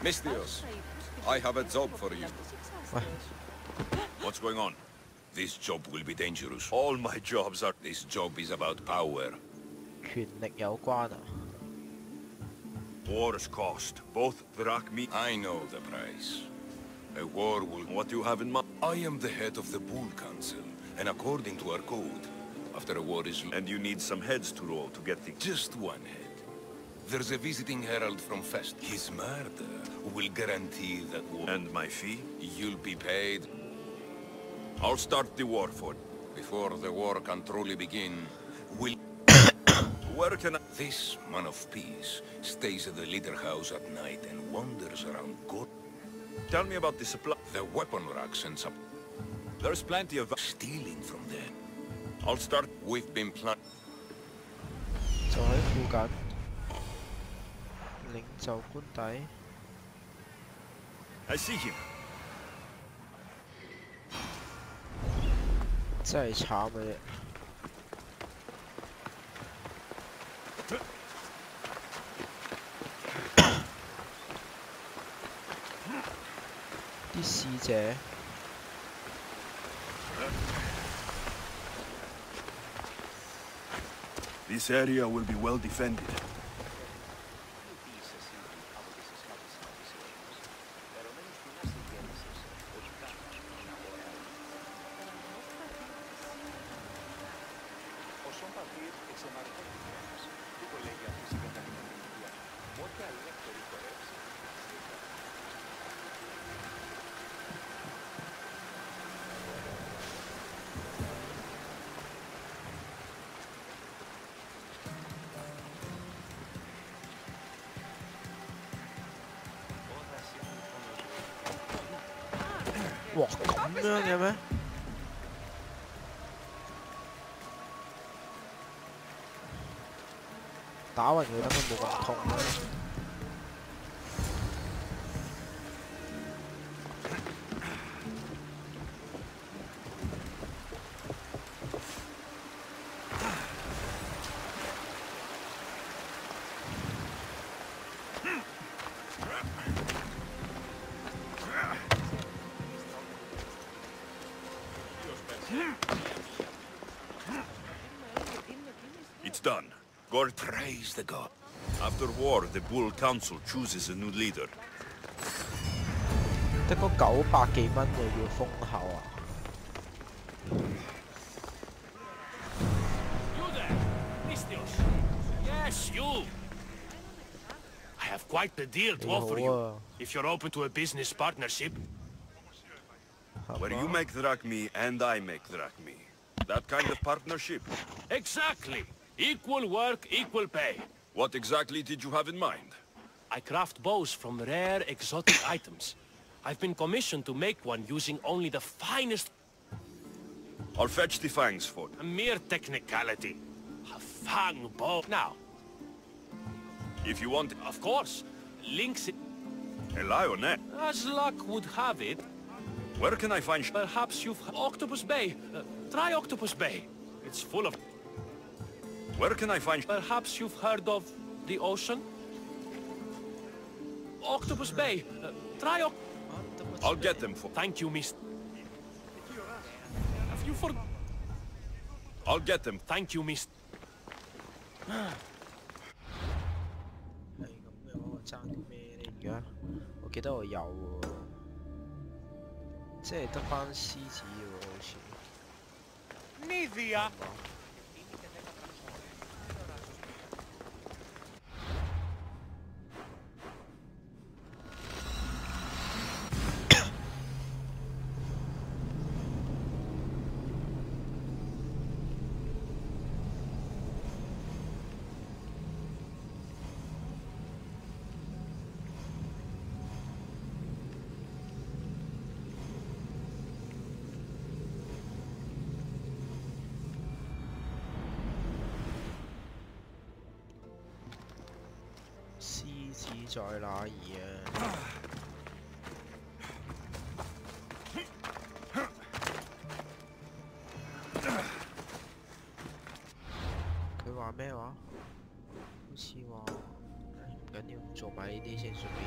Mystios, I have a job for you. What's going on? This job will be dangerous. All my jobs are... This job is about power. 權力有關啊！ War's cost. Both drachmi... I know the price. A war will... What do you have in mind? I am the head of the Bull Council, and according to our code, after a war is... And you need some heads to roll to get things... Just one head. There's a visiting herald from Fest. His murder will guarantee that war... And my fee? You'll be paid. I'll start the war for... Before the war can truly begin, we'll... Where can I... This man of peace stays at the leader house at night and wanders around God. Tell me about the supply... The weapon racks and some... There's plenty of... Stealing from there. I'll start... We've been planning... 就喺附近，領袖官邸。 I see him. 真係慘嘅啫！啲使者。 This area will be well defended.哇，咁樣嘅咩？打暈佢，等佢冇咁痛啦。It's done. God Praise the god. After war, the Bull Council chooses a new leader. 得嗰900幾蚊就要封口啊！ You there, Mystios? Yes, you. I have quite the deal to offer you. If you're open to a business partnership. Where you make drachmi and I make drachmi. That kind of partnership. Exactly. Equal work, equal pay. What exactly did you have in mind? I craft bows from rare, exotic items. I've been commissioned to make one using only the finest... I'll fetch the fangs for A mere technicality. A fang bow. Now, if you want of course, links... a lioness. As luck would have it, Where can I find... perhaps you've... Octopus Bay. Try Octopus Bay. It's full of... Where can I find... Perhaps you've heard of the ocean? Octopus Bay. Try I'll get them for... Thank you, Miss. Have you for... I'll get them. Thank you, Miss. 係咁嘅話，我爭啲咩呢？而家我記得我有喎，即係得返獅子喎，好似。Nivea. Wow. 獅子在哪兒啊？佢話咩話？好似話唔緊要，做埋呢啲先順便。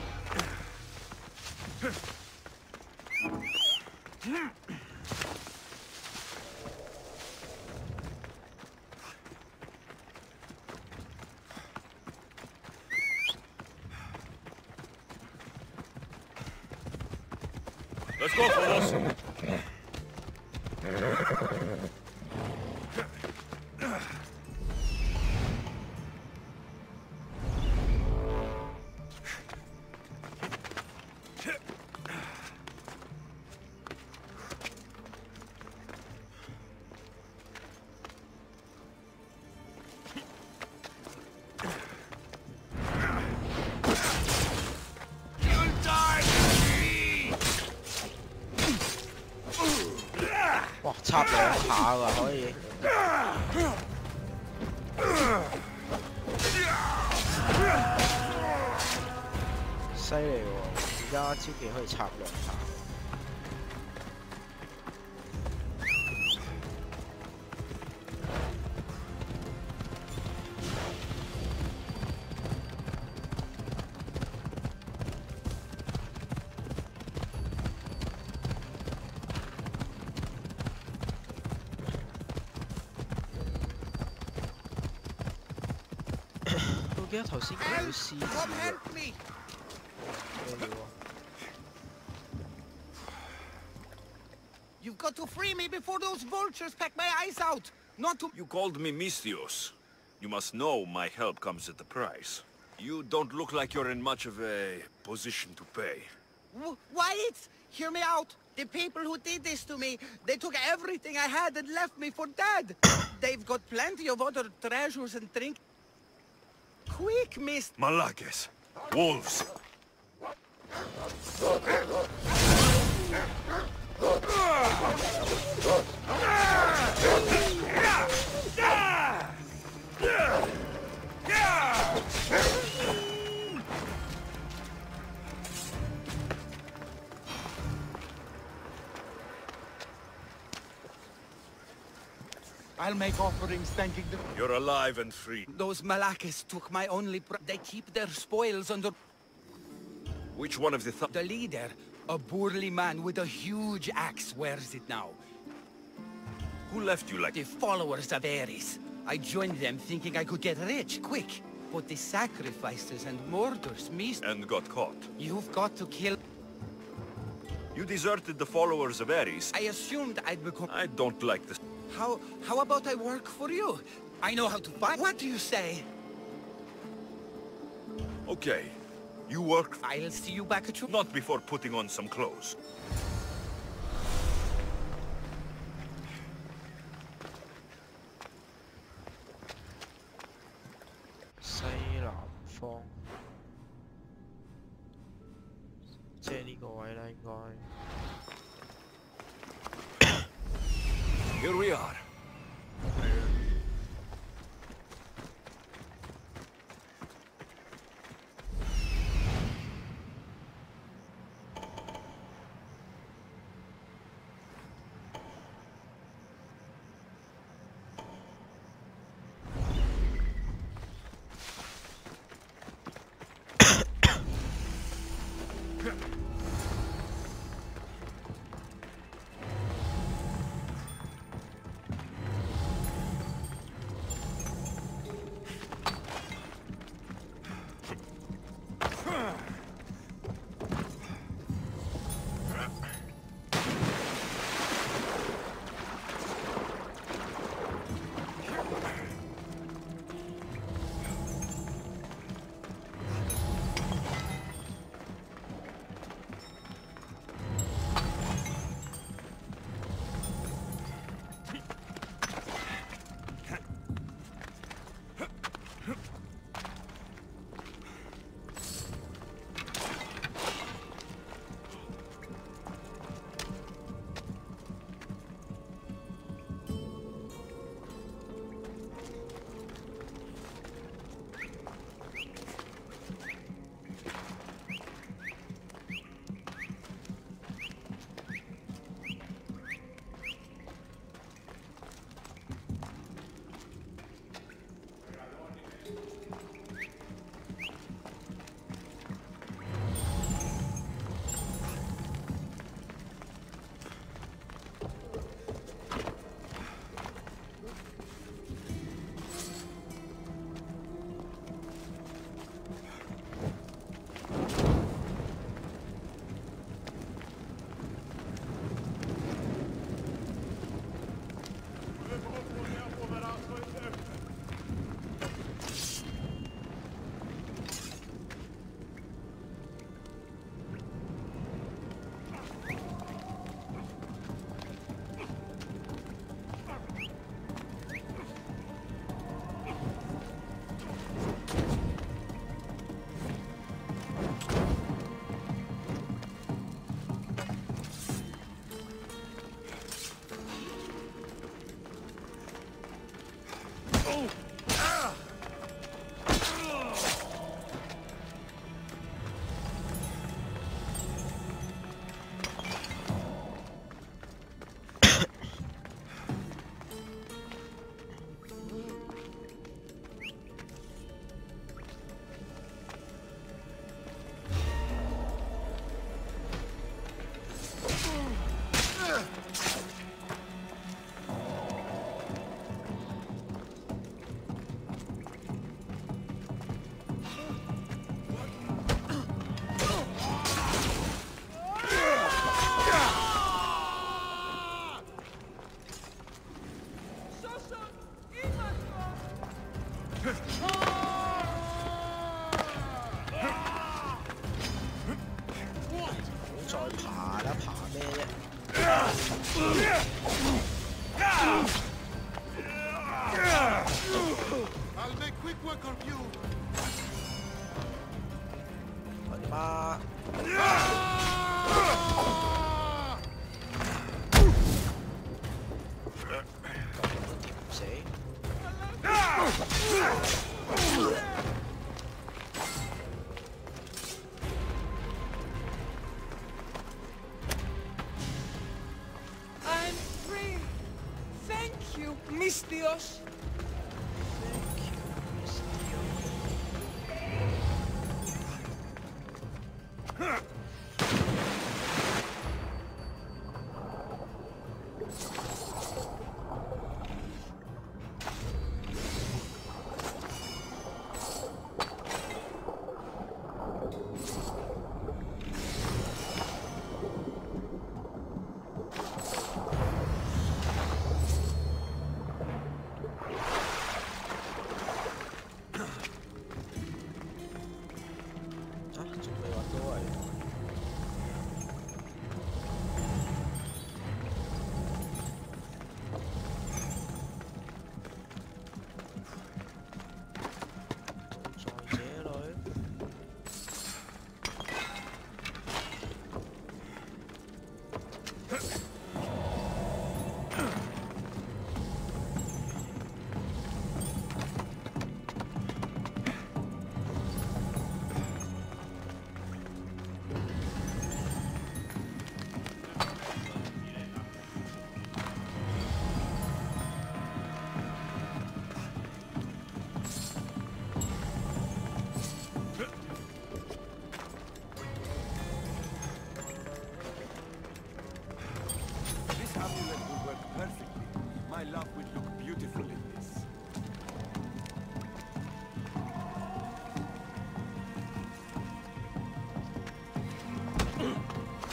Let's go, fellas. You'll die with me! 哇，插兩下㗎可以。犀利喎！而家超技可以插兩下。我記得頭先見到獅子喎。咩料啊？ You've got to free me before those vultures peck my eyes out! Not to... You called me Mistios. You must know my help comes at a price. You don't look like you're in much of a position to pay. Wyatt! Hear me out! The people who did this to me, they took everything I had and left me for dead! They've got plenty of other treasures and drink... Quick, Mist! Malakas. Wolves. I'll make offerings thanking the... You're alive and free. Those Malakas took my only... They keep their spoils under... Which one of the The leader, a burly man with a huge axe, wears it now. Who left you like... The followers of Ares. I joined them thinking I could get rich, quick. But the sacrifices and murders, And got caught. You've got to kill... You deserted the followers of Ares. I assumed I'd become... I don't like this. How about I work for you? I know how to fight. What do you say? Okay. You work... I'll see you back at your... Not before putting on some clothes. Here we are. 再爬啦，爬咩啫？ I'll make quick work of you. 我哋媽！咁都掂唔死？ I'm free. Thank you, mis Dios. My love will look beautiful in this.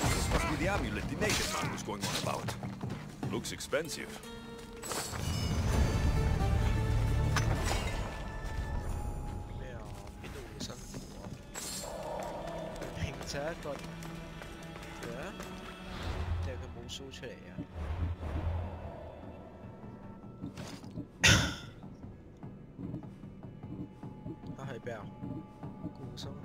This must be the amulet the native man was going on about. Looks expensive. 咩啊？邊度會辛苦啊？平就一個嘅，定係佢冇 show 出嚟啊？ 喺邊啊？顧生會。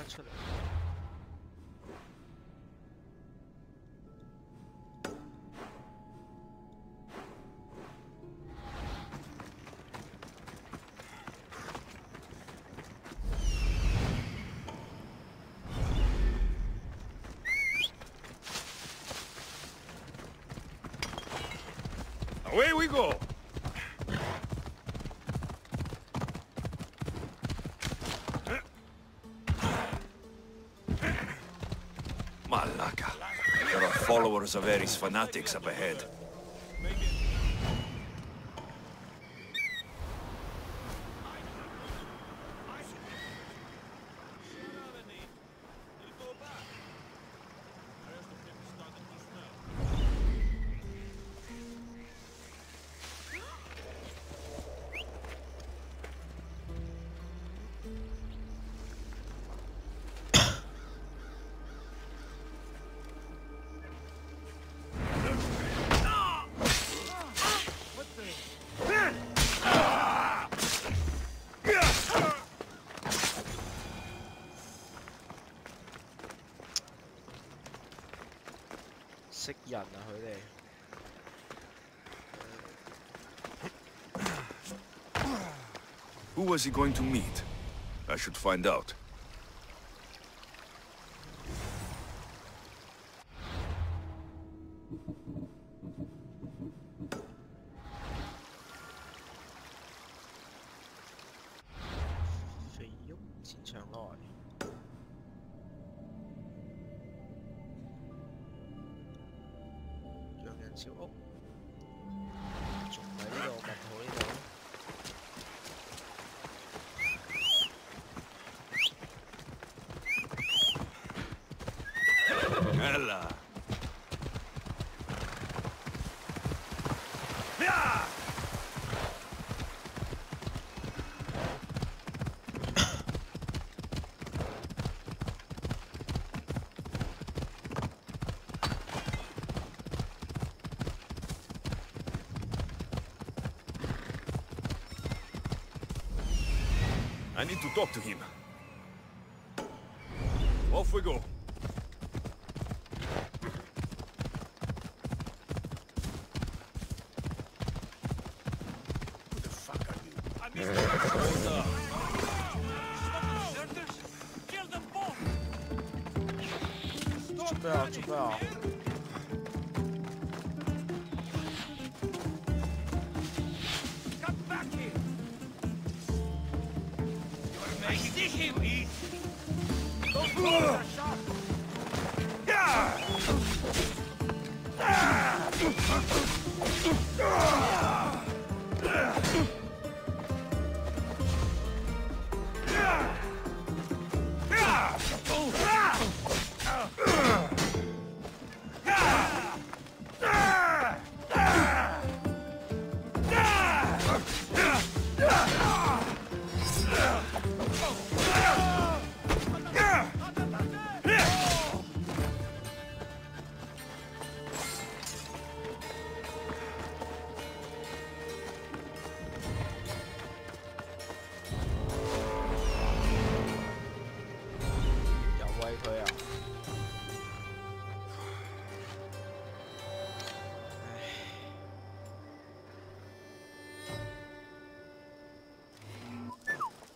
出嚟。Away we go! Malaka. There are followers of Ares fanatics up ahead. 識人啊佢哋。Who was he going to meet? I should find out. 肥沃戰場內，洋人小屋，仲喺呢度，密好呢度。 Ella. I need to talk to him. Off we go.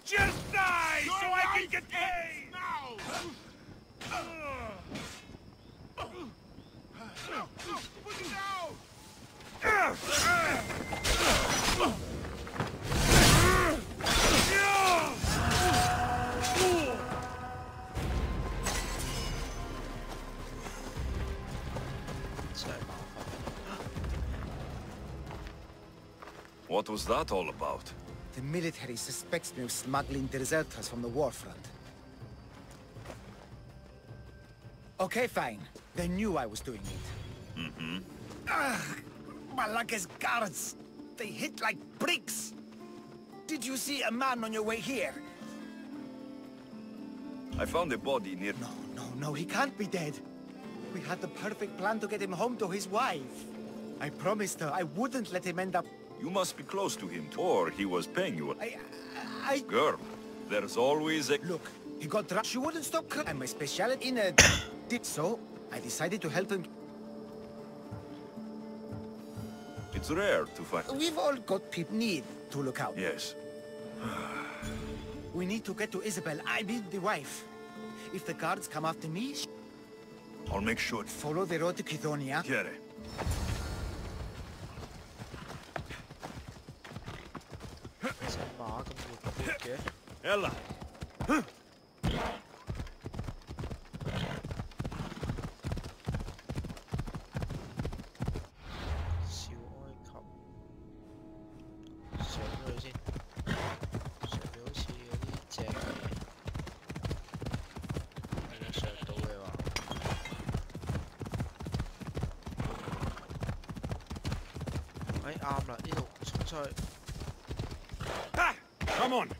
Just die so I can get paid! Now! Put it down! 真係麻煩。 What was that all about? The military suspects me of smuggling deserters from the war front. Okay, fine. They knew I was doing it. Mm-hmm. Malaka's guards! They hit like bricks! Did you see a man on your way here? I found a body near... No, he can't be dead. We had the perfect plan to get him home to his wife. I promised her I wouldn't let him end up... You must be close to him, or he was paying you. I... Girl, there's always a... Look, he got drunk. She wouldn't stop crying. I'm a specialist in a... So, I decided to help him. It's rare to find... We've all got people need to look out. Yes. We need to get to Isabel. I mean the wife. If the guards come after me... I'll make sure... Follow the road to Kidonia. Chiare. Ella! 小埃及上咗去先，上面好似有啲正嘅嘢，如果上到嘅話，哎啱啦，呢度衝出去。 Come on! 呢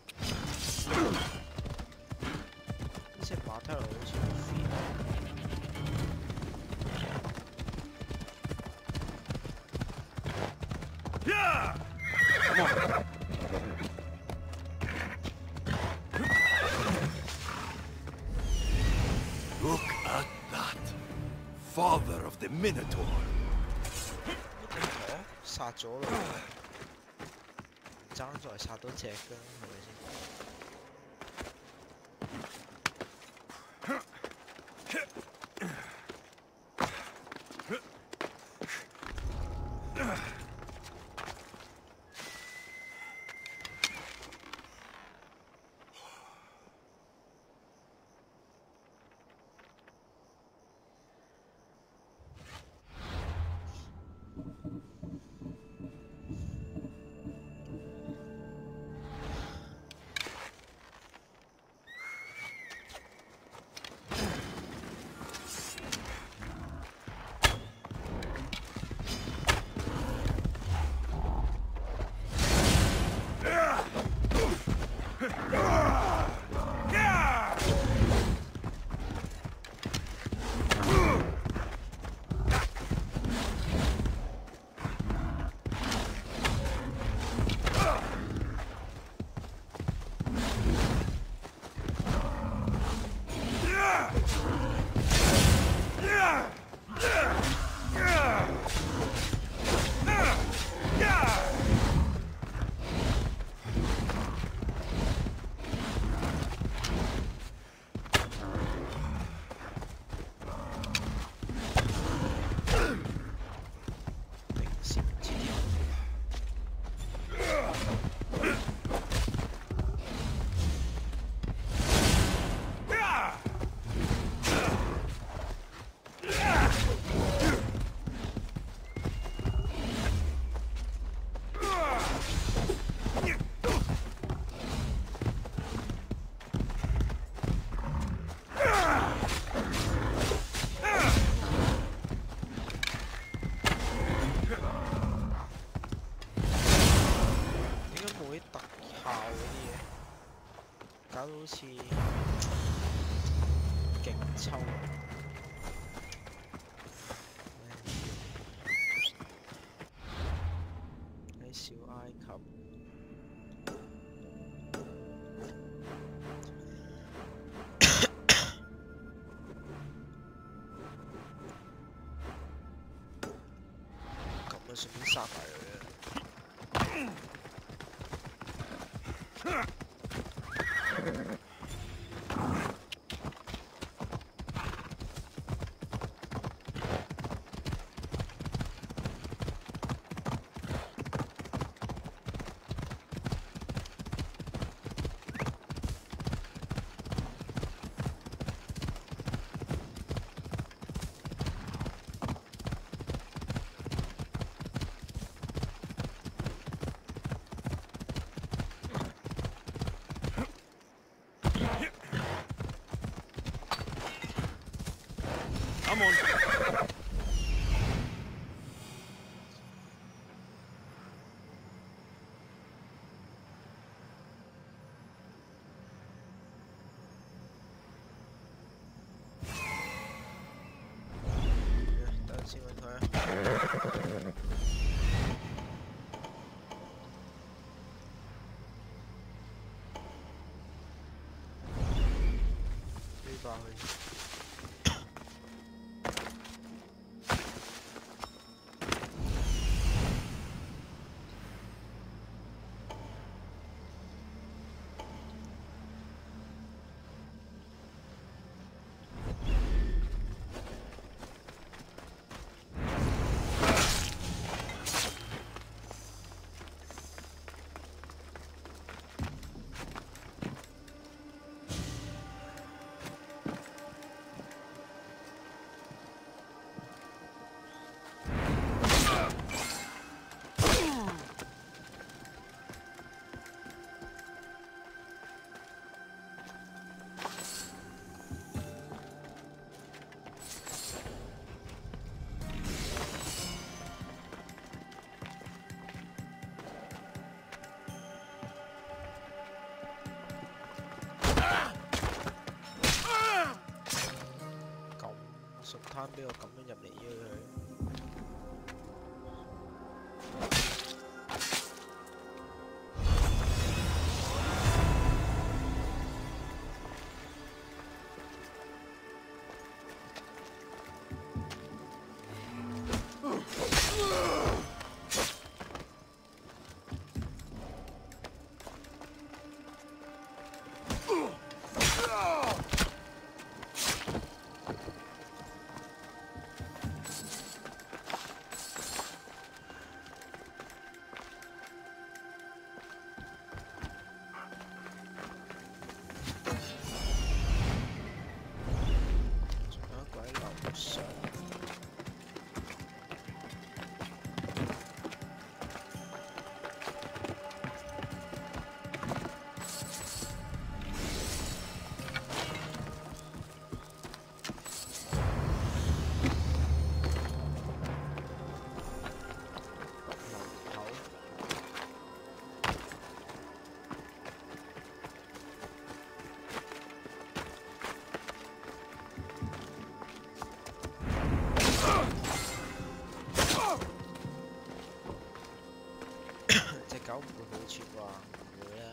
隻馬睇落好似好 fit 啊！ Yeah! Come on! Look at that! Father of the Minotaur. 殺咗咯，爭在殺到隻㗎，係咪先？搞到好似勁抽。喺小埃及。咁啊，順便殺埋佢啊！Come on.等陣先揾佢啊！飛爆佢！ 順攤俾我咁樣入嚟嘅佢。狗唔會好處啩？唔會啊！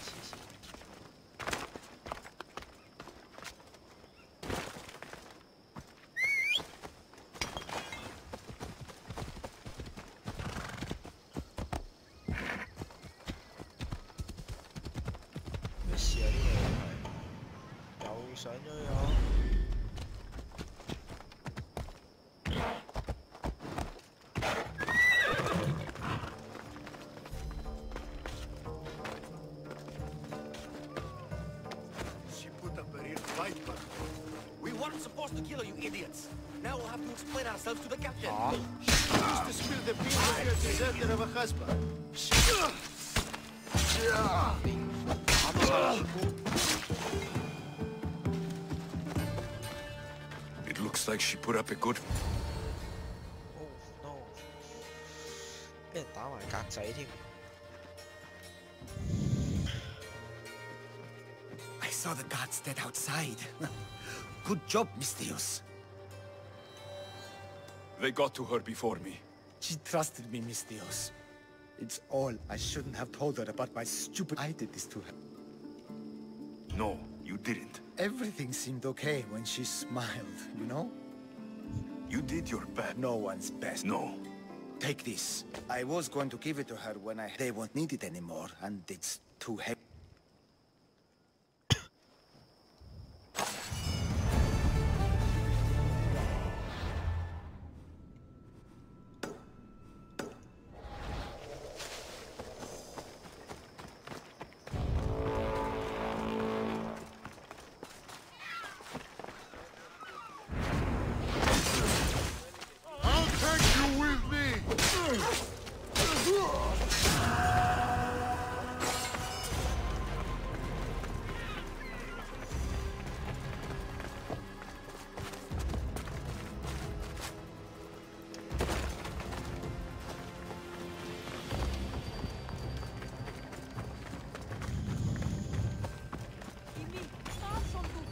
黐線！咩事啊？呢個又上咗咗。 We weren't supposed to kill you, idiots. Now we'll have to explain ourselves to the captain. Used to spill the beans on your deserter of a husband. It looks like she put up a good... Oh no！ 俾人打埋格仔添。 I saw the guards dead outside. Good job, Mistios. They got to her before me. She trusted me, Mistios. It's all I shouldn't have told her about my stupid... I did this to her. No, you didn't. Everything seemed okay when she smiled, you know? You did your best. No one's best. No. Take this. I was going to give it to her when they won't need it anymore, and it's too heavy.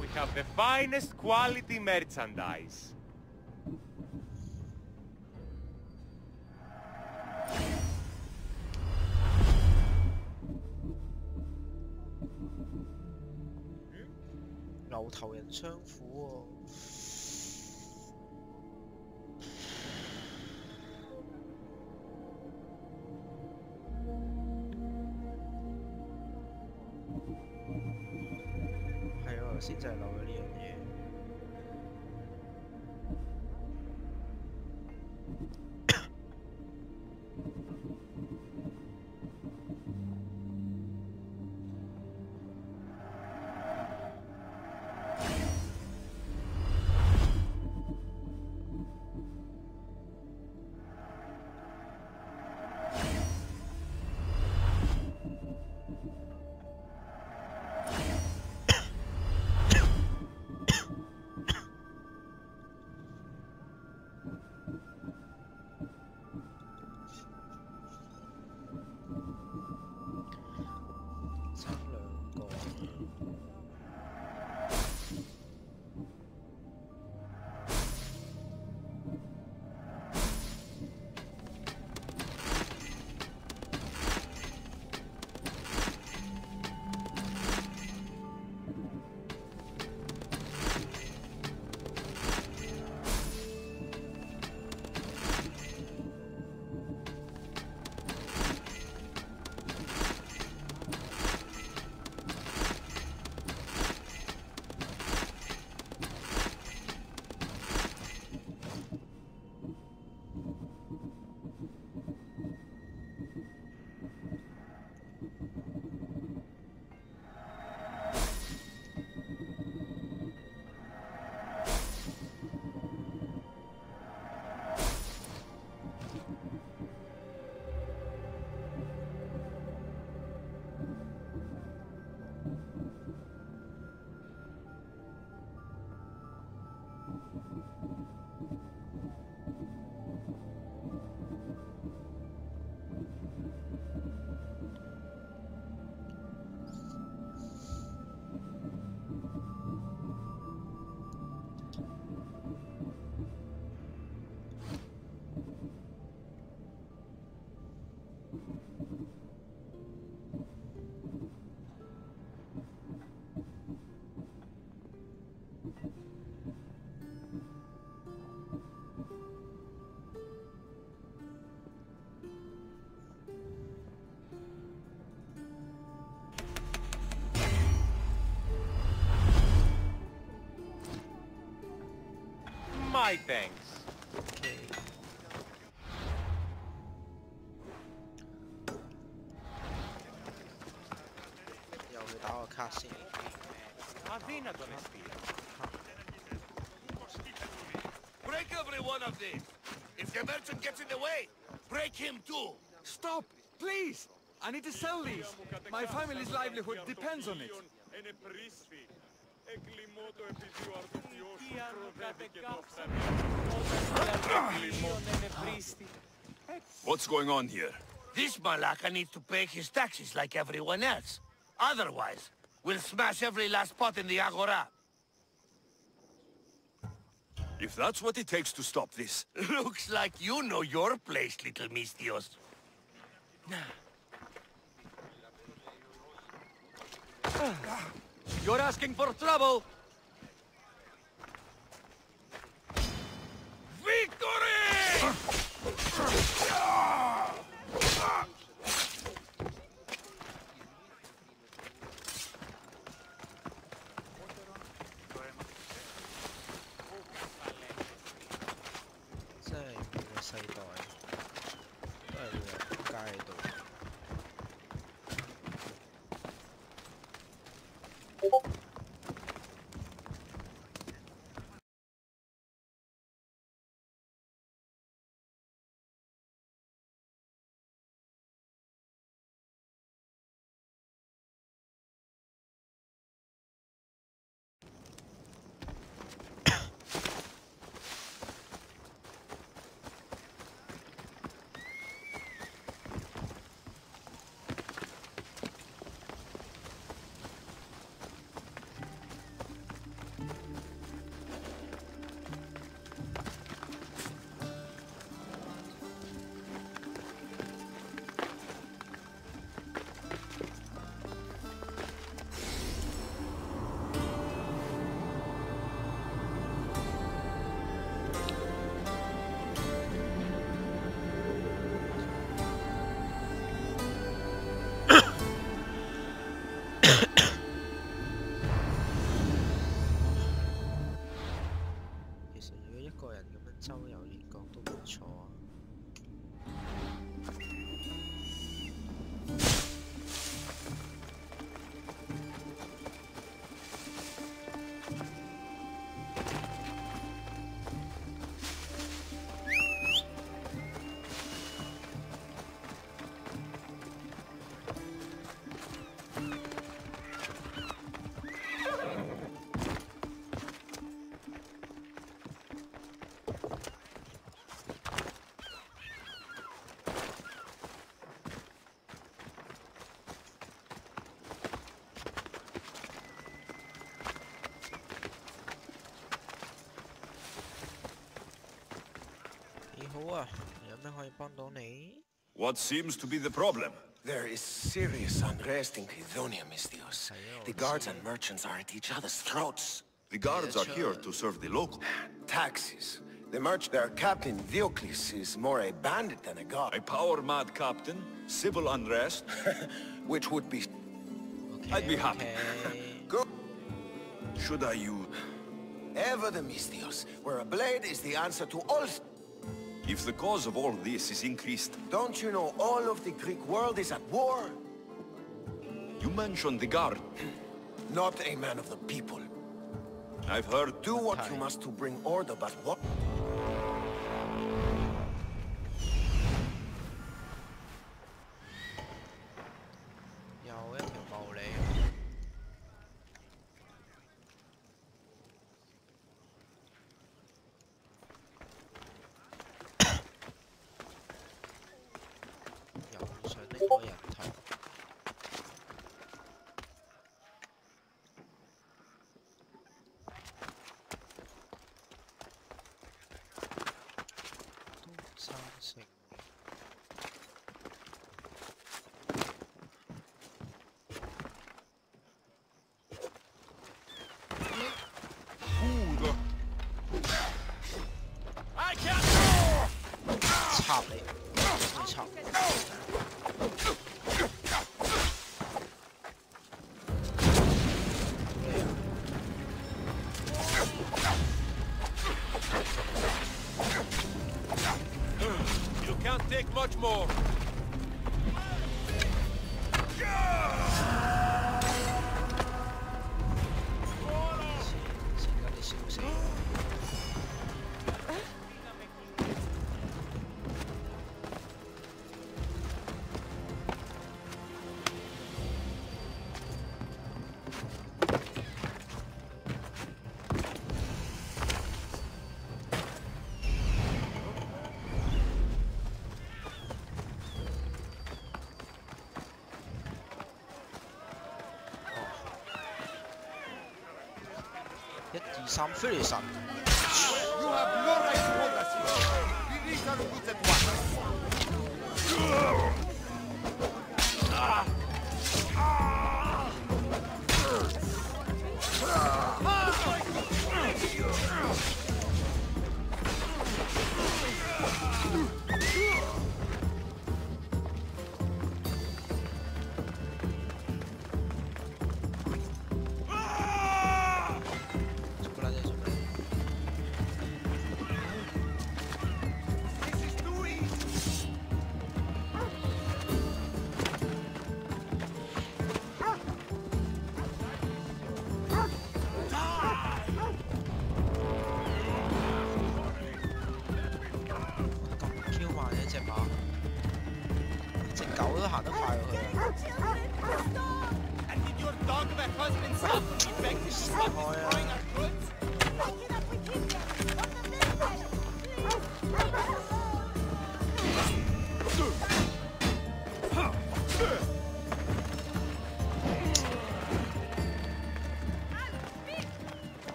We have the finest quality merchandise. Ừ? 牛頭人雙虎喎，係喎，先就係漏咗呢樣嘢。My thanks. OK。又去打個卡先。Αδύνατον εστί. Break every one of these. If the merchant gets in the way, break him too. Stop! Please! I need to sell these. My family's livelihood depends on it. What's going on here? This Malaka needs to pay his taxes like everyone else. Otherwise, we'll smash every last pot in the Agora. If that's what it takes to stop this. Looks like you know your place, little Mistios. You're asking for trouble! Victory! 即係每個世代都係會有仆街喺度。周遊列國都唔錯啊！What seems to be the problem? There is serious unrest in Kydonia, Mistios. The guards and merchants are at each other's throats. The guards are here to serve the local. Taxes. Their captain, Diocles, is more a bandit than a god. A power-mad captain? Civil unrest? Which would be... I'd be happy. Good. Should I use... Ever the Mistios, where a blade is the answer to all... If the cause of all this is increased... Don't you know all of the Greek world is at war? You mentioned the guard. Not a man of the people. I've heard... Do what you must to bring order, but what... take much more. 1、2、3，飛利神。You have no right to hold us here. Release our goods at once.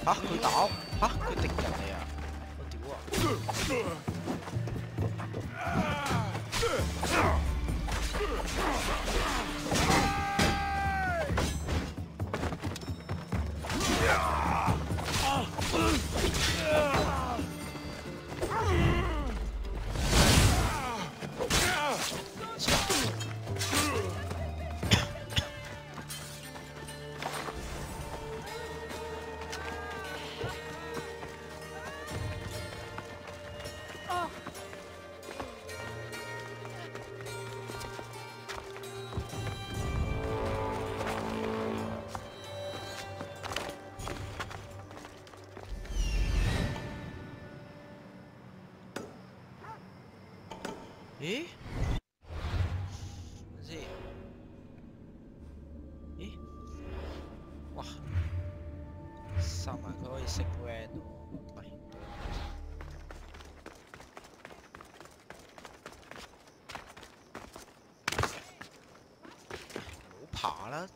嚇佢打嚇佢敵人嚟啊！我屌啊！咦？等先。咦？哇！殺埋佢可以升 van 喎。喂，唔好爬啦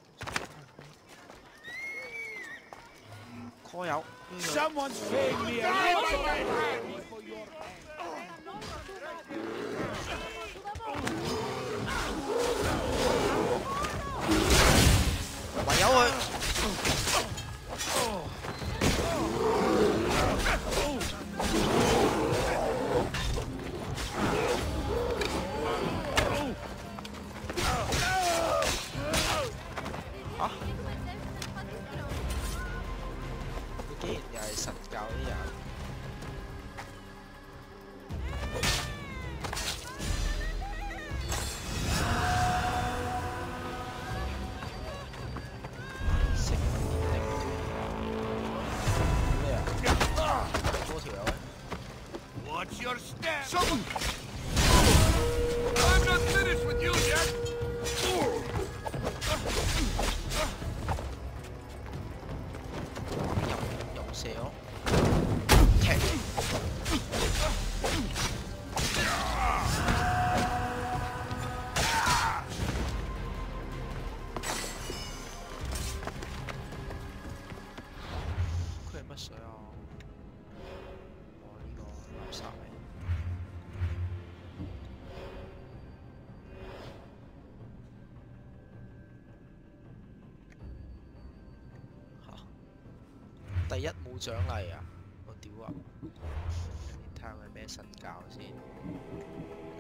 ！call 友。Someone's paying me a little for your 唯有佢。嚇！佢竟然又係神教啲人。Watch your step! I'm not finished with you yet! 又射我，踢！佢係乜水啊？我呢個垃圾嚟。第一冇獎勵啊！我屌啊！睇下佢咩神教先。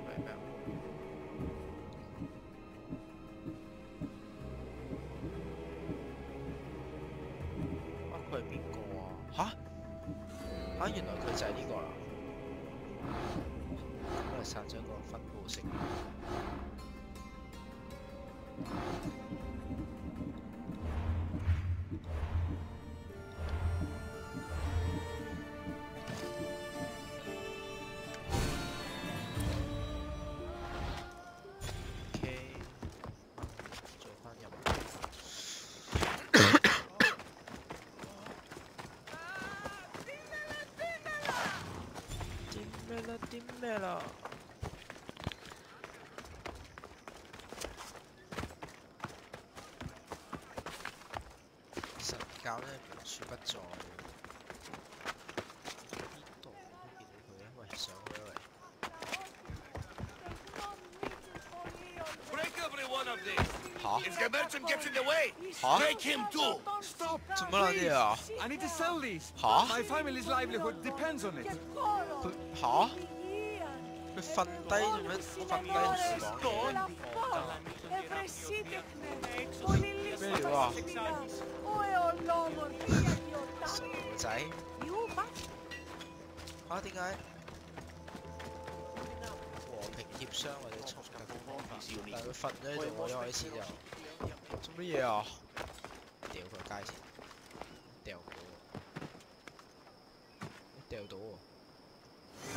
佢係咩？啊，原來佢就係呢個啦。咁係殺咗個分布式。啲咩啦？神教咧無處不在。邊度都見到佢咧？喂，上去啦喂！嚇 If the merchant gets in the way, 嚇 take him too. Stop! 做乜撚嘢啊？ I need to sell these. 嚇 My family's livelihood depends on it. 佢嚇？佢瞓低做咩？瞓低同佢講嘢。咩料啊？傻仔嚇？點解和平協商或者衝突嘅方法？但係佢瞓咗喺度，我一開始就做乜嘢啊？掉佢街先，掉到喎。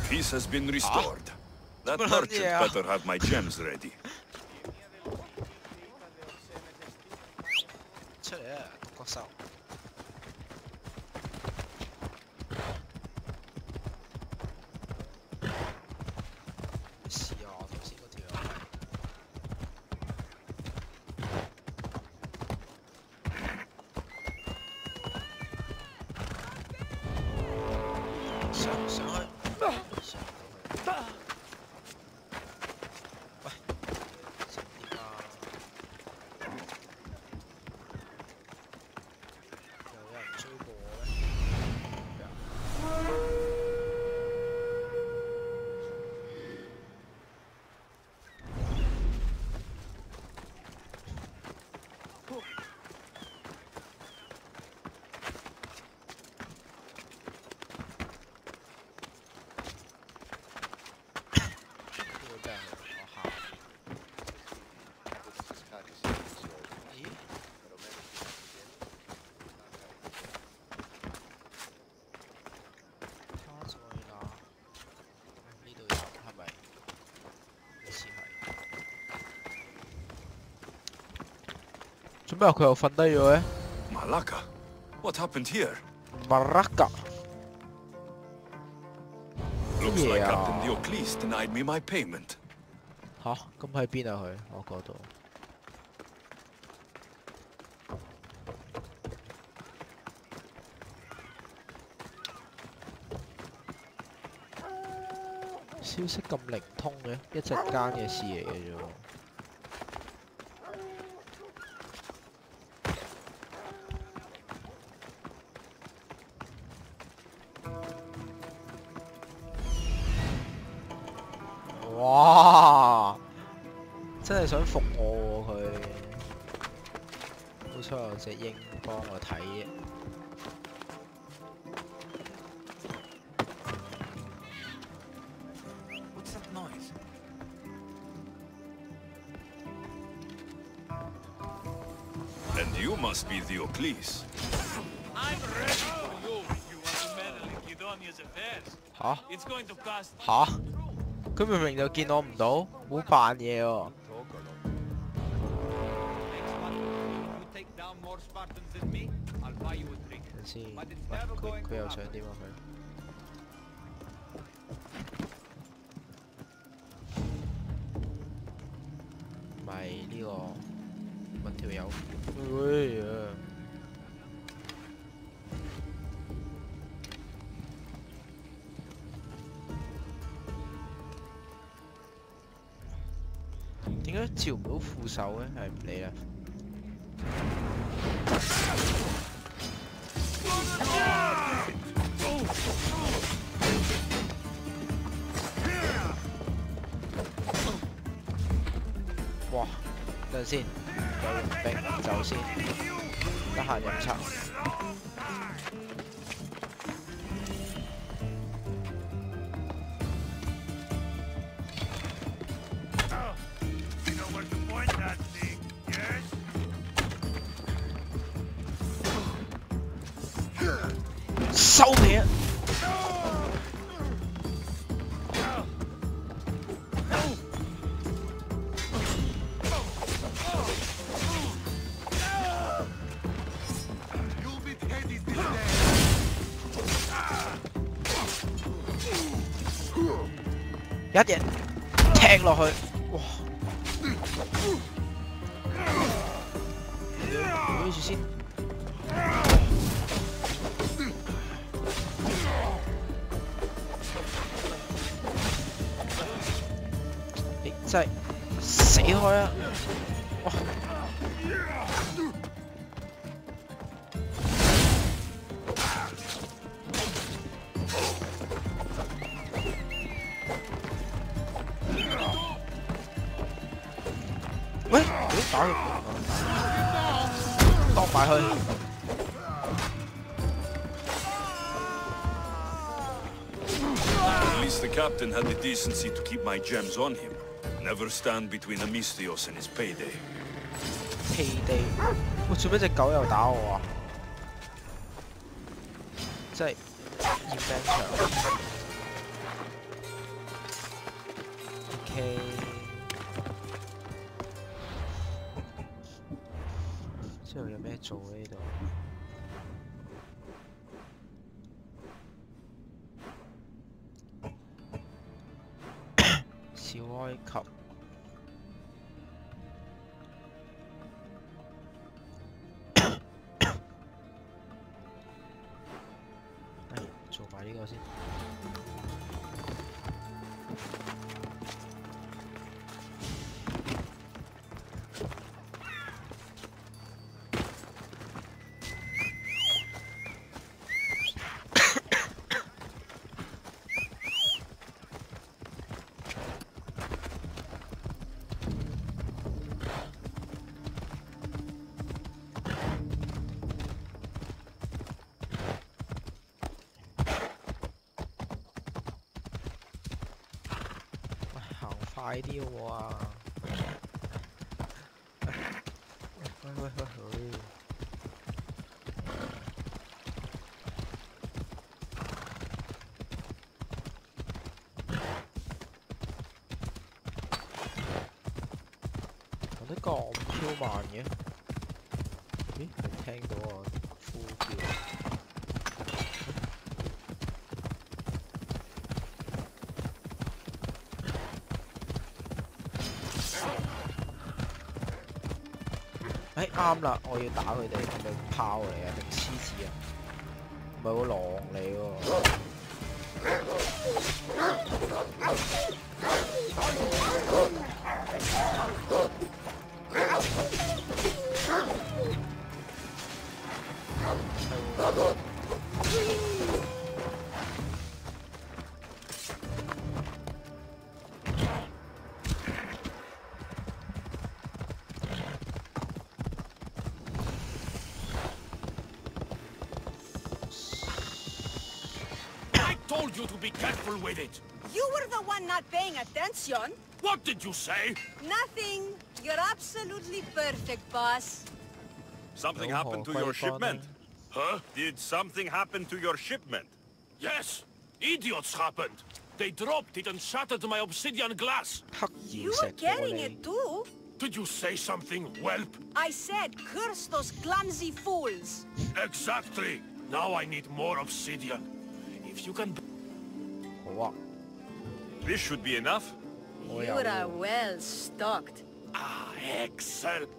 Peace has been restored. That merchant better have my gems ready. 出嚟啊，獨角獸！試下我頭先嗰條友係上去。上到去。喂，食點啊？又有人追過我咩？做咩佢又瞓低咗嘅 Malaka? What happened here? ？Malaka Looks like Yeah. Captain Diocles denied me my payment. 吓？咁喺邊啊佢？我嗰度。消息咁靈通嘅，一陣間嘅事嚟嘅啫喎。哇！真係想服我喎佢，好彩有隻鷹幫我睇嘅。What's that noise? And you must be Diocles. I'm ready for you if you want to meddle in Kidonia's affairs. 吓 It's going to cost 吓？佢明明就見我唔到，唔好扮嘢喎。等先，喂，佢又想點啊佢？咪呢個揾條友。喂啊！點解照唔到副手咧？係唔理啦。哇！等陣先，有傭兵走先，得閒飲茶。收皮啊！一嘢踢落去，哇！睇住先。你真係死開啊！哇！喂，打佢，當埋佢。At least the captain had the decency to keep my gems on him. Never stand between Amistios and his payday. Payday， 喂，做咩隻狗又打我啊？真係熱命場。OK。之後有咩做呢度？小埃及。做埋呢個先。快啲喎啊！喂！有啲咁超慢嘅？咦？聽到我呼叫。哎，啱啦！我要打佢哋，係咪炮嚟啊？定獅子啊？唔係喎，狼嚟喎。Told you to be careful with it. You were the one not paying attention. What did you say? Nothing. You're absolutely perfect, boss. Something happened to your shipment? Huh? Did something happen to your shipment? Yes. Idiots happened. They dropped it and shattered my obsidian glass. You were carrying it too? Did you say something, whelp? I said curse those clumsy fools. Exactly. Now I need more obsidian. If you can... What? This should be enough. You are well stocked. Ah, excellent.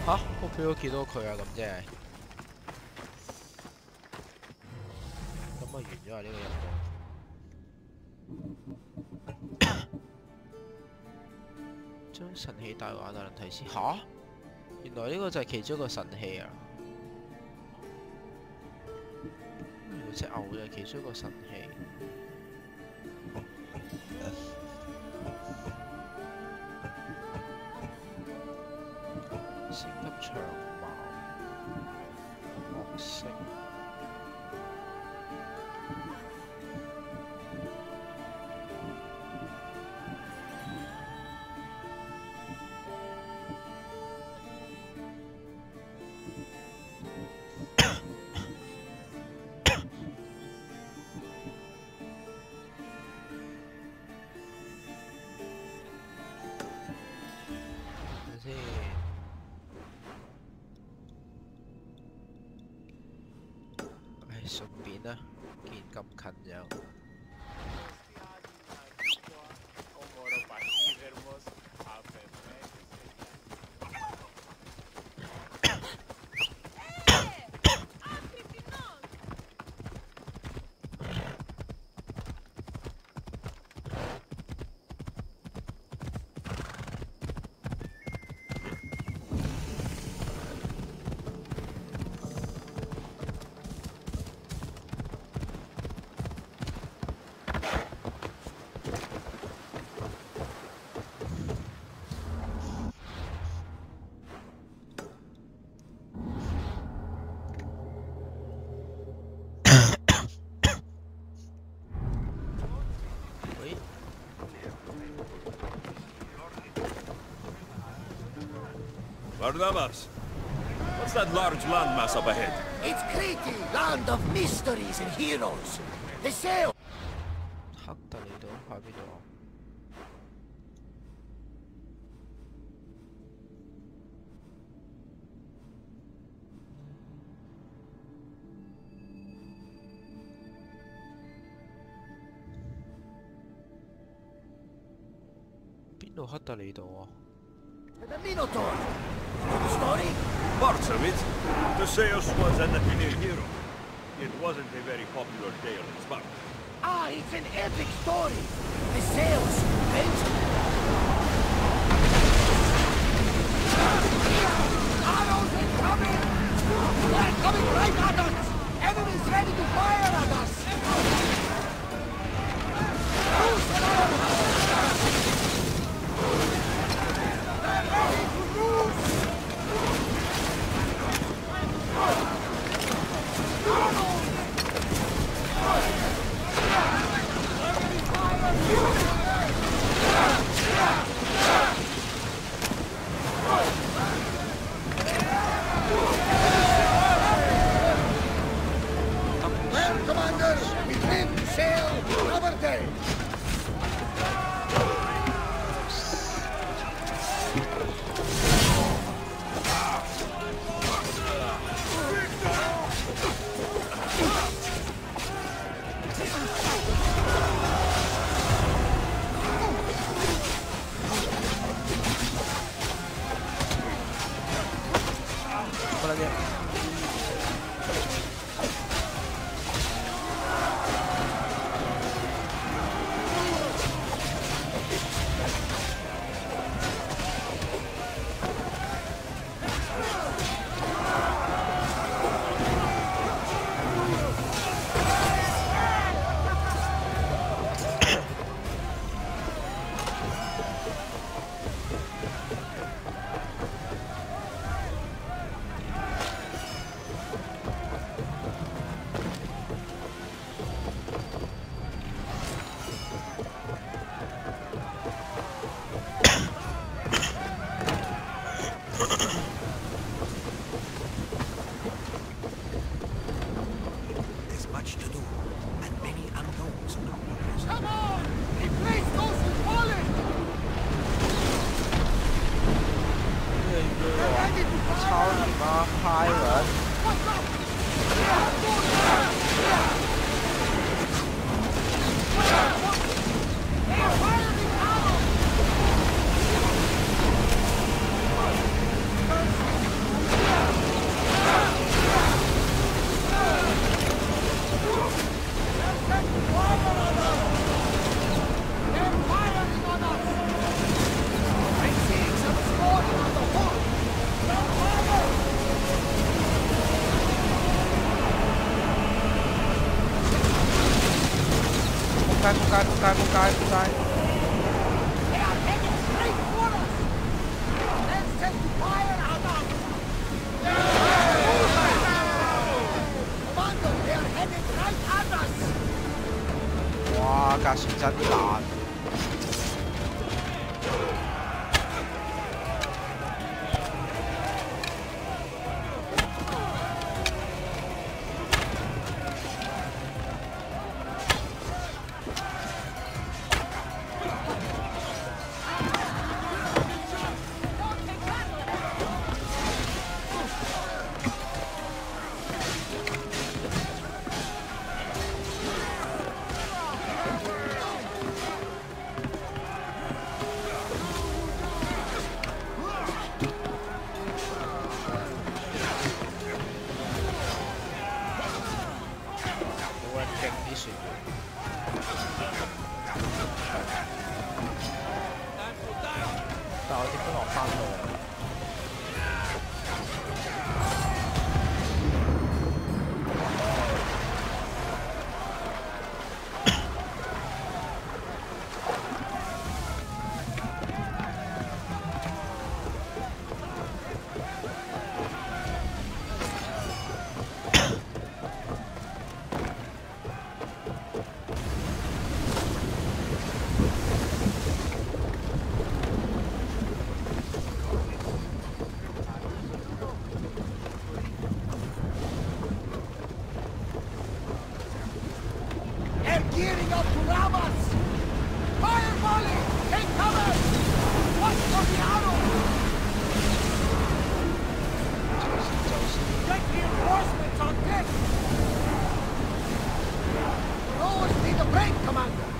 吓，我俾咗幾多佢啊？咁即係，咁啊完咗啊呢個任務。將神器大話大能提示吓，原來呢個就係其中一個神器啊！原來隻牛就係其中一個神器。升級長矛，惡性。啊？既然咁近有。 Barnabas, what's that large landmass up ahead? It's Crete, land of mysteries and heroes. The sail. 黑得嚟到喺邊度啊？邊度黑得嚟到啊？ The Minotaur. The story? Parts of it. Theseus was an Athenian hero. It wasn't a very popular tale in Sparta. Ah, it's an epic story. The sails, Benjamin. Arrows incoming! They're coming right at us! Enemies ready to fire at us! Loose the arrows! They're ready to lose! Well, Commander, we trim, sail, cover day. There's much to do, and many unknowns. Come on! Replace those who've fallen! They're ready to fire! Pirate. What's up? They're firing arrows! Cai. They are heading straight for us! Let's set fire at us! Commander, they are headed right at us! 哇！架船真爛。但我點樣落翻去啊？ Gearing up to ram us! Fire volley! Take cover! Watch for the arrow! Get reinforcements on deck! Rowers need a break, Commander!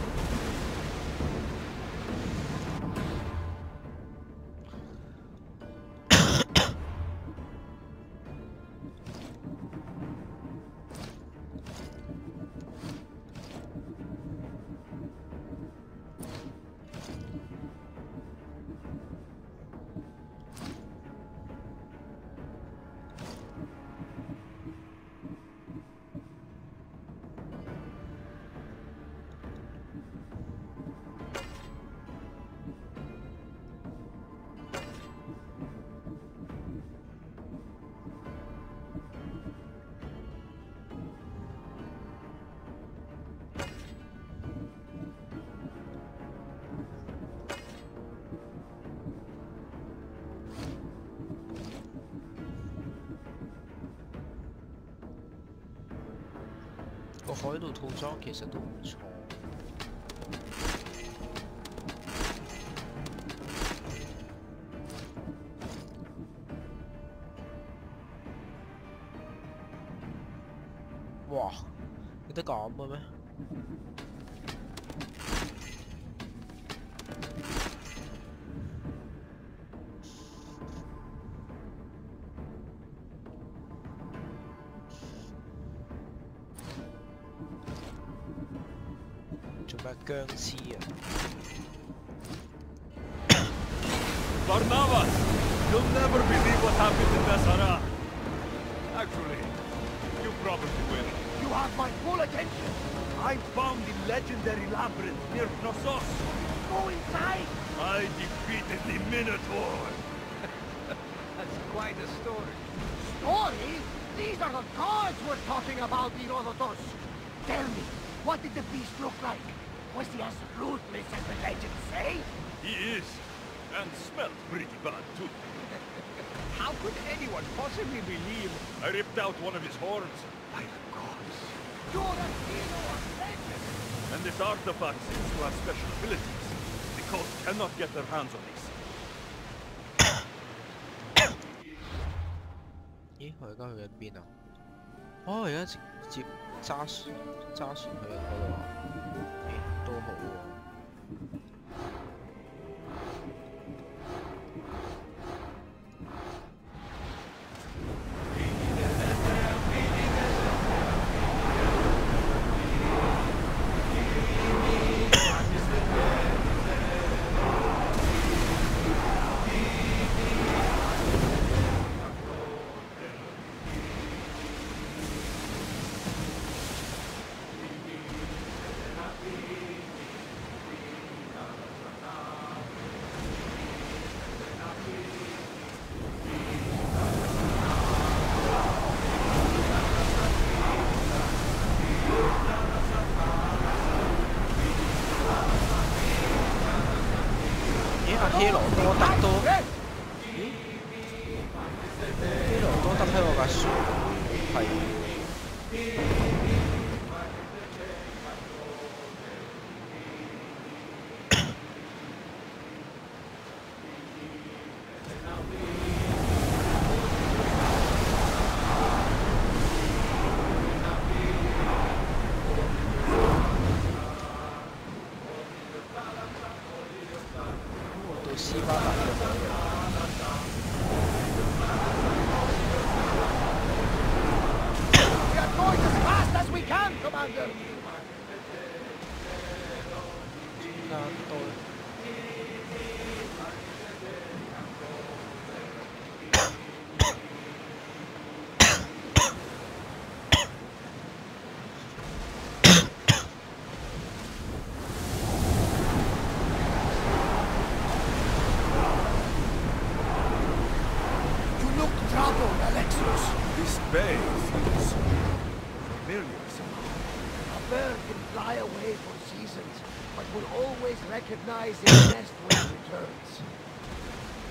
個海盜套裝其實都唔錯。哇！有得咁嘅咩？僵屍啊 Barnabas! You'll never believe what happened in Nasara. Actually, you probably will. You have my full attention. I found the legendary labyrinth near Knossos. Go inside. I defeated the Minotaur. That's quite a story. Story? These are the gods we're talking about, Herodotus. Tell me, what did the beast look like? Was he as ruthless as the legends say? He is. And smelled pretty bad, too. How could anyone possibly believe? I ripped out one of his horns. By the gods. You're a hero of legend! And this artifact seems to have special abilities. The coast cannot get their hands on these. 咦？我而家去緊邊啊？哦，而家直接揸船去緊嗰度啊！咦，都好喎。 希羅多德都，咦？希羅多德喺我架船係。斯巴達嘅名嘅。We are going as fast as we can, Commander. 點解多？ face is familiar somehow. A bird can fly away for seasons, but will always recognize its nest when it returns.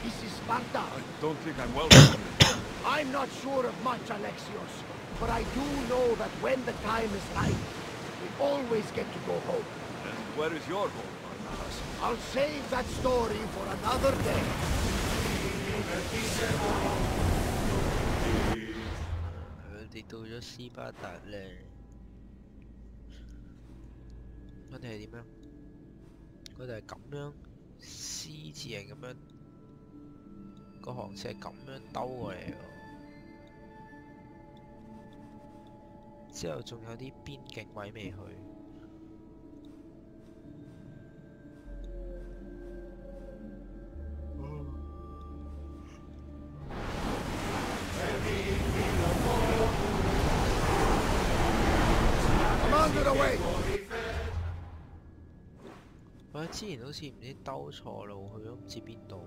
This is Sparta. I don't think I'm welcome. I'm not sure of much, Alexios, but I do know that when the time is right, we always get to go home. And where is your home, Barnabas? I'll save that story for another day.佢哋到咗斯巴達咧，我哋係點樣？佢哋係咁樣 C 字形咁樣，個航線係咁樣兜過嚟喎。之後仲有啲邊境位未去。我之前好似唔知兜錯路去咗唔知邊度，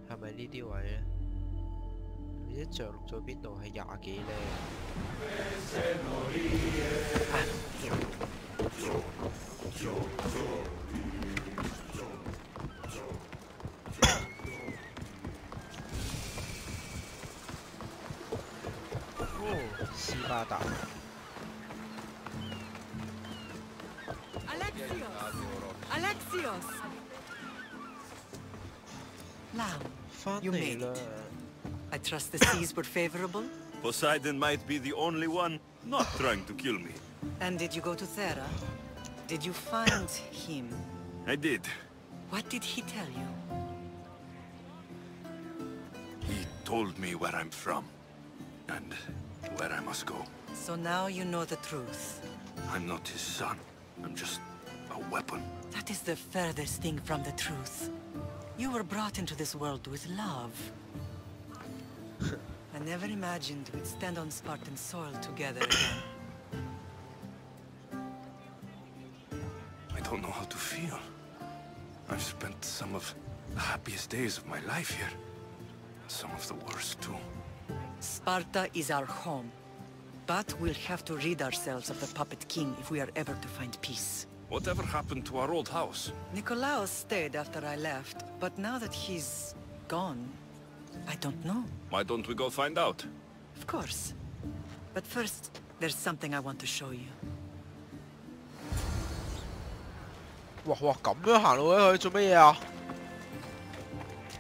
係咪呢啲位咧？唔知着陸咗邊度係廿幾呢？哦，斯巴達。Alexios! Lamb, you made it. I trust the seas were favorable? Poseidon might be the only one not trying to kill me. And did you go to Thera? Did you find him? I did. What did he tell you? He told me where I'm from, and where I must go. So now you know the truth. I'm not his son. I'm just a weapon. That is the furthest thing from the truth. You were brought into this world with love. I never imagined we'd stand on Spartan soil together again. I don't know how to feel. I've spent some of the happiest days of my life here. Some of the worst, too. Sparta is our home. But we'll have to rid ourselves of the puppet king if we are ever to find peace. Whatever happened to our old house? Nikolaos stayed after I left, but now that he's gone, I don't know. Why don't we go find out? Of course. But first, there's something I want to show you. 哇哇，咁樣行路嘅佢做乜嘢啊？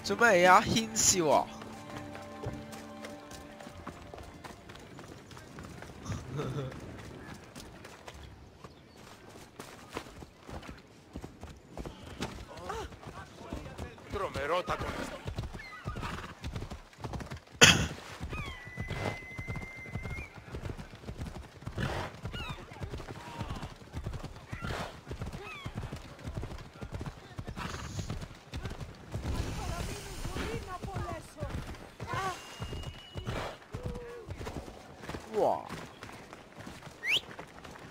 做乜嘢啊？牽笑啊！Τρομερότατο. 哇！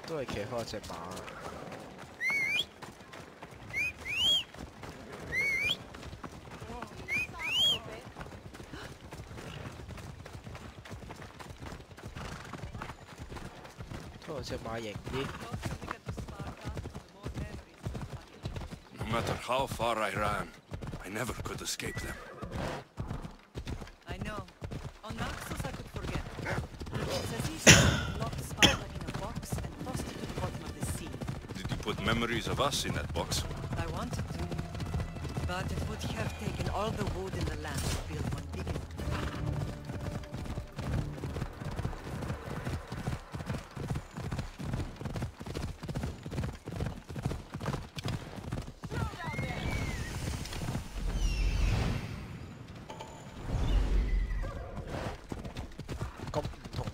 都係騎開隻馬。拖隻馬型啲。No matter how far I ran, I never could escape them. I know. On Naxos I could forget. Zazis locked Sparta in a box and tossed it to the bottom of the sea. Did you put memories of us in that box? I wanted to. But it would have taken all the wood in the land to build one big enough.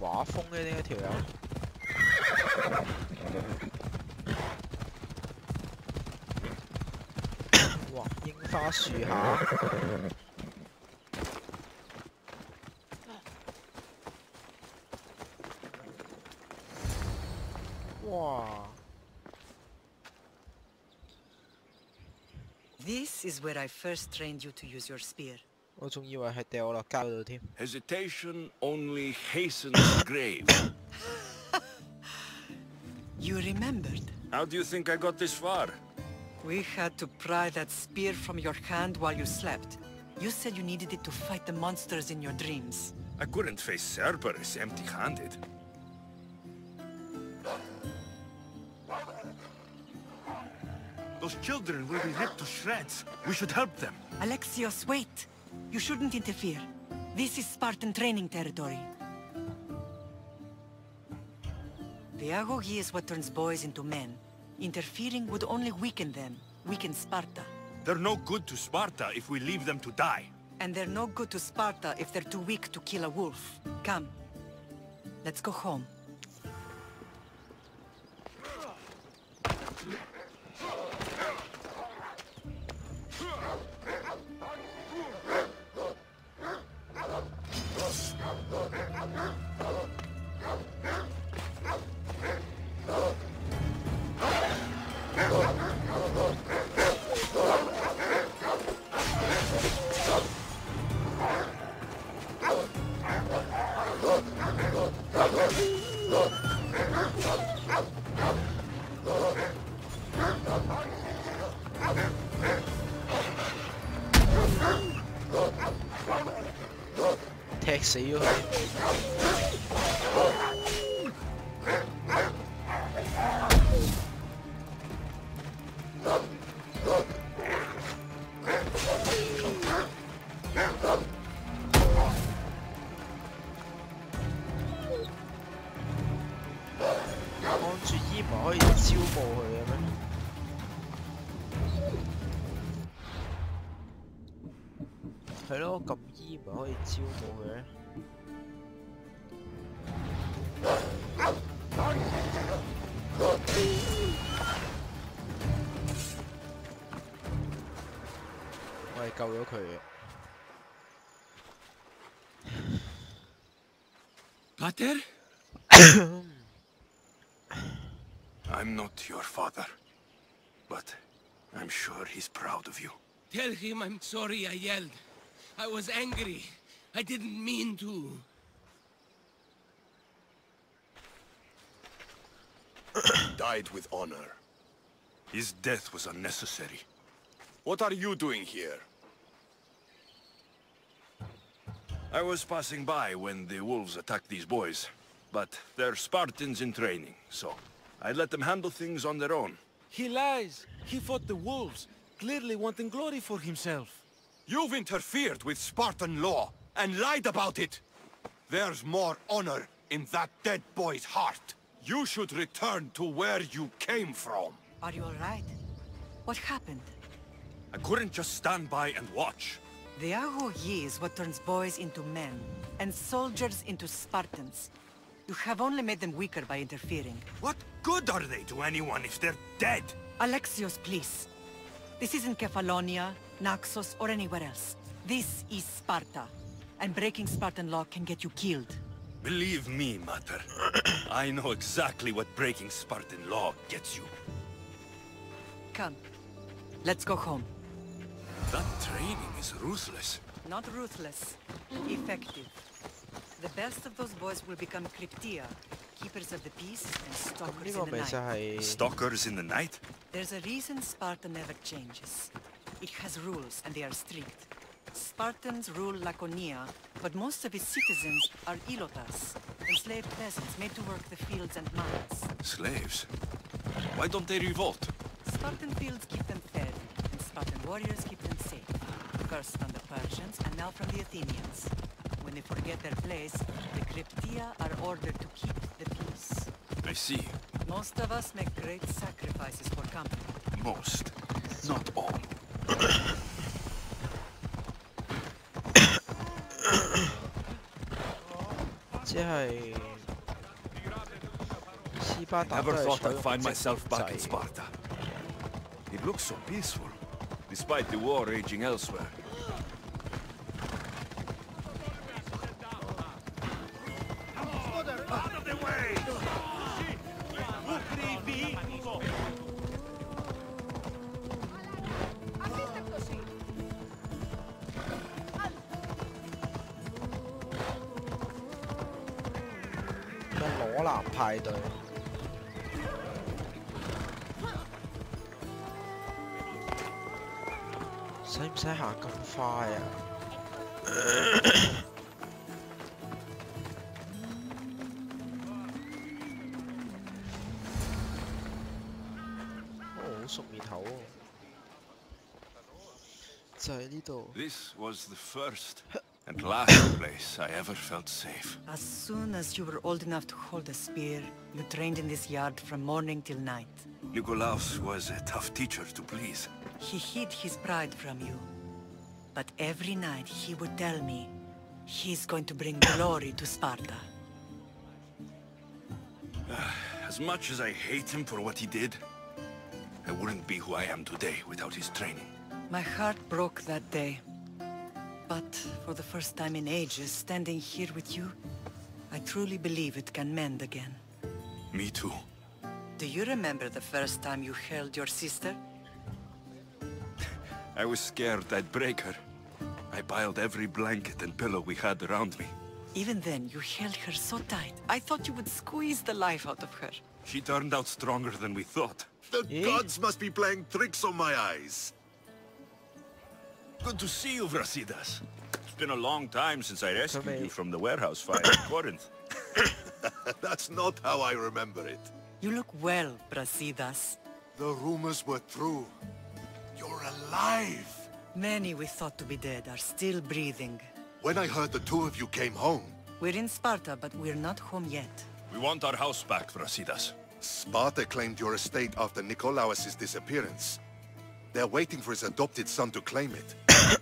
畫風嘅呢一條友，哇！櫻花樹下，哇 This is where I first trained you to use your spear. 我仲以為係掉落街度添。Hesitation only hastens the grave. You remembered? How do you think I got this far? We had to pry that spear from your hand while you slept. You said you needed it to fight the monsters in your dreams. I couldn't face Cerberus empty-handed. Those children will be ripped to shreds. We should help them. Alexios, wait! You shouldn't interfere. This is Spartan training territory. The agoge is what turns boys into men. Interfering would only weaken them, weaken Sparta. They're no good to Sparta if we leave them to die. And they're no good to Sparta if they're too weak to kill a wolf. Come. Let's go home.踢死咗佢。按住衣物可以招募佢嘅咩？係咯，撳衣咪可以招募佢咧。我係救咗佢嘅。Pater? I'm not your father, but I'm sure he's proud of you. Tell him I'm sorry I yelled. I was angry. I didn't mean to. He died with honor. His death was unnecessary. What are you doing here? I was passing by when the wolves attacked these boys, but they're Spartans in training, so I let them handle things on their own. He lies. He fought the wolves, clearly wanting glory for himself. You've interfered with Spartan law and lied about it. There's more honor in that dead boy's heart. You should return to where you came from. Are you all right? What happened? I couldn't just stand by and watch. The agoge is what turns boys into men, and soldiers into Spartans. You have only made them weaker by interfering. What good are they to anyone if they're dead? Alexios, please. This isn't Kefalonia, Naxos, or anywhere else. This is Sparta, and breaking Spartan law can get you killed. Believe me, Mater. I know exactly what breaking Spartan law gets you. Come. Let's go home. That training is ruthless. Not ruthless. Effective. The best of those boys will become Cryptia, keepers of the peace and stalkers in the night. Stalkers in the night? There's a reason Sparta never changes. It has rules, and they are strict. Spartans rule Laconia, but most of its citizens are ilotas, enslaved peasants made to work the fields and mines. Slaves? Why don't they revolt? Spartan fields keep them fed, and Spartan warriors keep them safe. First from the Persians, and now from the Athenians. When they forget their place, the Cryptia are ordered to keep the peace. I see. Most of us make great sacrifices for company. Most. Not all. 即係斯巴達都 Never 係 thought 採 I'd 用 find 直 myself 制 back in Sparta. It looks so peaceful, despite the war raging elsewhere. Out of the way! 南派對。使唔使行咁快啊？好熟面口喎，就喺呢度。This was the first and last place I ever felt safe. As soon as you were old enough to hold a spear, you trained in this yard from morning till night. Nikolaus was a tough teacher to please. He hid his pride from you. But every night he would tell me, he's going to bring glory to Sparta. As much as I hate him for what he did, I wouldn't be who I am today without his training. My heart broke that day. But for the first time in ages, standing here with you, I truly believe it can mend again. Me too. Do you remember the first time you held your sister? I was scared I'd break her. I piled every blanket and pillow we had around me. Even then, you held her so tight. I thought you would squeeze the life out of her. She turned out stronger than we thought. The gods must be playing tricks on my eyes. Good to see you, Brasidas. It's been a long time since I rescued you from the warehouse fire in Corinth. That's not how I remember it. You look well, Brasidas. The rumors were true. You're alive! Many we thought to be dead are still breathing. When I heard the two of you came home... We're in Sparta, but we're not home yet. We want our house back, Brasidas. Sparta claimed your estate after Nikolaus' disappearance. They're waiting for his adopted son to claim it.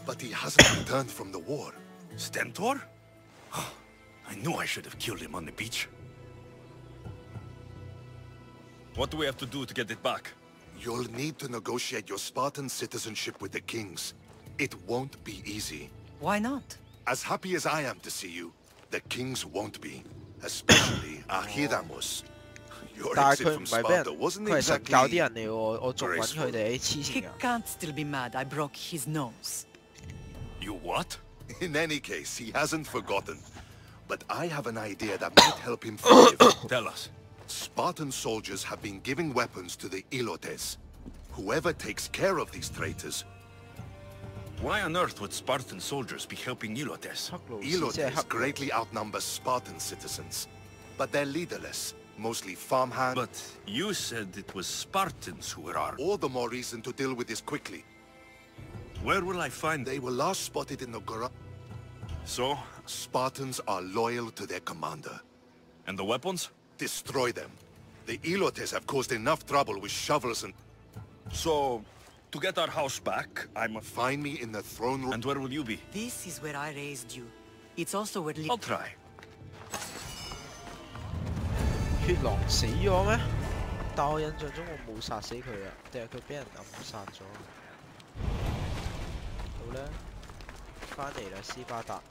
But he hasn't returned from the war. Stentor? I knew I should have killed him on the beach. What do we have to do to get it back? You'll need to negotiate your Spartan citizenship with the kings. It won't be easy. Why not? As happy as I am to see you, the kings won't be. Especially Archidamos. Your exit from Sparta wasn't exactly... He can't still be mad I broke his nose. You what? In any case, he hasn't forgotten. But I have an idea that might help him forgive. Tell us. Spartan soldiers have been giving weapons to the Ilotes. Whoever takes care of these traitors... Why on earth would Spartan soldiers be helping Ilotes? Ilotes greatly outnumber Spartan citizens. But they're leaderless, mostly farmhands. But you said it was Spartans who were armed. All the more reason to deal with this quickly. Where will I find them? They were last spotted in the garage. So? Spartans are loyal to their commander. And the weapons? Destroy them. The Ilotes have caused enough trouble with shovels and... So, to get our house back, I'm... Find me in the throne room... And where will you be? This is where I raised you. It's also where... I'll try. 血狼死咗咩？但我印象中我冇殺死佢啊，定係佢俾人暗殺咗？好啦，翻嚟啦，斯巴達。